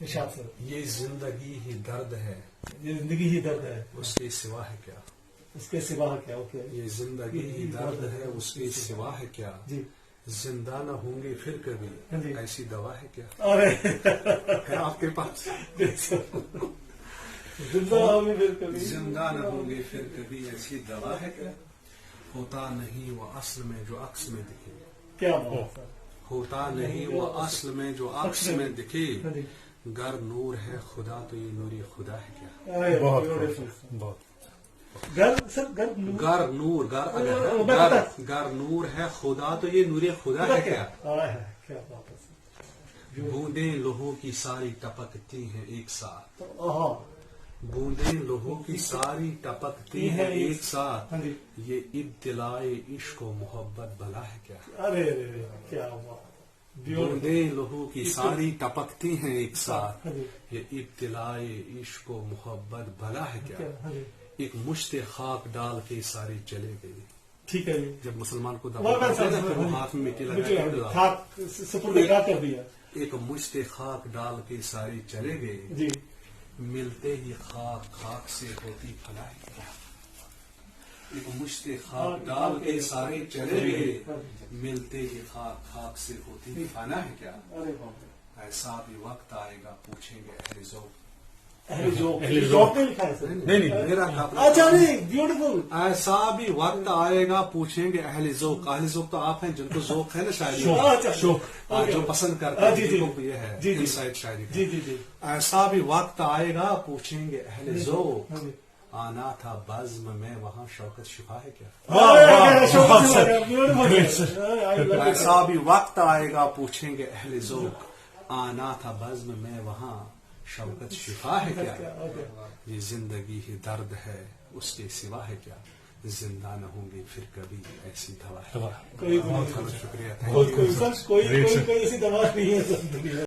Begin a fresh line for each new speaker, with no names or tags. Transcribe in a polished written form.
ارشاد سے
یہ زندگی ہی درد ہے،
یہ زندگی ہی درد ہے،
اس کے سوا ہے کیا؟
اس کے سوا ہے کیا؟ اوکے
یہ زندگی ہی درد ہے، اس کے سوا ہے کیا؟
جی
زندہ نہ ہوں گے پھر کبھی،
جی۔
ایسی دوا ہے کیا؟
ارے
ہے آپ کے پاس؟
زندہ ہوں گے پھر کبھی،
زندہ نہ ہوں گے پھر کبھی، ایسی دوا ہے کیا؟ ہوتا نہیں وہ اصل میں جو عکس میں دکھے،
کیا بات ہے،
ہوتا نہیں وہ اصل میں جو عکس میں دکھے،
جی۔
گر نور ہے خدا تو یہ نور خدا ہے کیا؟
ارے
بہت
beautiful۔
بہت
گھر سر گھر
گر نور گر اگر ہے، گر نور ہے خدا تو یہ نور خدا ہے کیا؟
کیا بات ہے سر،
بوندیں لوہوں کی ساری ٹپکتی ہیں ایک ساتھ،
ہاں
بوندیں لوہوں کی ساری ٹپکتی ہیں ایک ساتھ،
ہاں جی۔
یہ ابتلاء عشق و محبت بلا ہے کیا؟
ارے ارے کیا بات،
بوندیں لوہوں کی ساری ٹپکتی ہیں ایک ساتھ،
ہاں جی۔
یہ ابتلاء عشق و محبت بلا ہے کیا؟
ہاں جی۔
ایک مشت خاک ڈال کے ساری چلے گئی،
ٹھیک ہے جی،
جب مسلمان کو
وہ
دفن کرتے ہیں پھر وہ ہاتھ میں مٹی لگا کے ڈال،
ہاتھ سپر کر دیا،
ایک مشت خاک ڈال کے ساری چلے گئے،
جی
ملتے ہی خاک خاک سے ہوتی فلاح کیا؟ ایک مشت خاک ڈال کے سارے چلے گئے، ملتے ہی خاک خاک سے ہوتی فنا ہے کیا؟
ارے باپ
ایسا بھی وقت آئے گا پوچھیں گے اہل ذوق،
اہل ذوق نے لکھا ہے سر،
نہیں میرا
اچھا نہیں بیوٹیفل،
ایسا بھی وقت آئے گا پوچھیں گے اہل ذوق، اہل ذوق تو آپ ہیں جن کو ذوق ہے نا شاعری، جو پسند کرتے ہیں جن کو یہ ہے انسائٹ شاعری کا۔
جی جی جی،
ایسا بھی وقت آئے گا پوچھیں گے اہل ذوق، آنا تھا بزم میں وہاں شوکت شفا ہے کیا؟ ایسا بھی وقت آئے گا پوچھیں گے اہل ذوق، آنا تھا بزم میں وہاں شوکت شفا ہے کیا؟ یہ زندگی ہی درد ہے، اس کے سوا ہے کیا؟ زندہ نہ ہوں گے پھر کبھی، ایسی دوا ہے۔
کوئی
بہت بہت شکریہ،
کوئی ایسی دوا نہیں ہے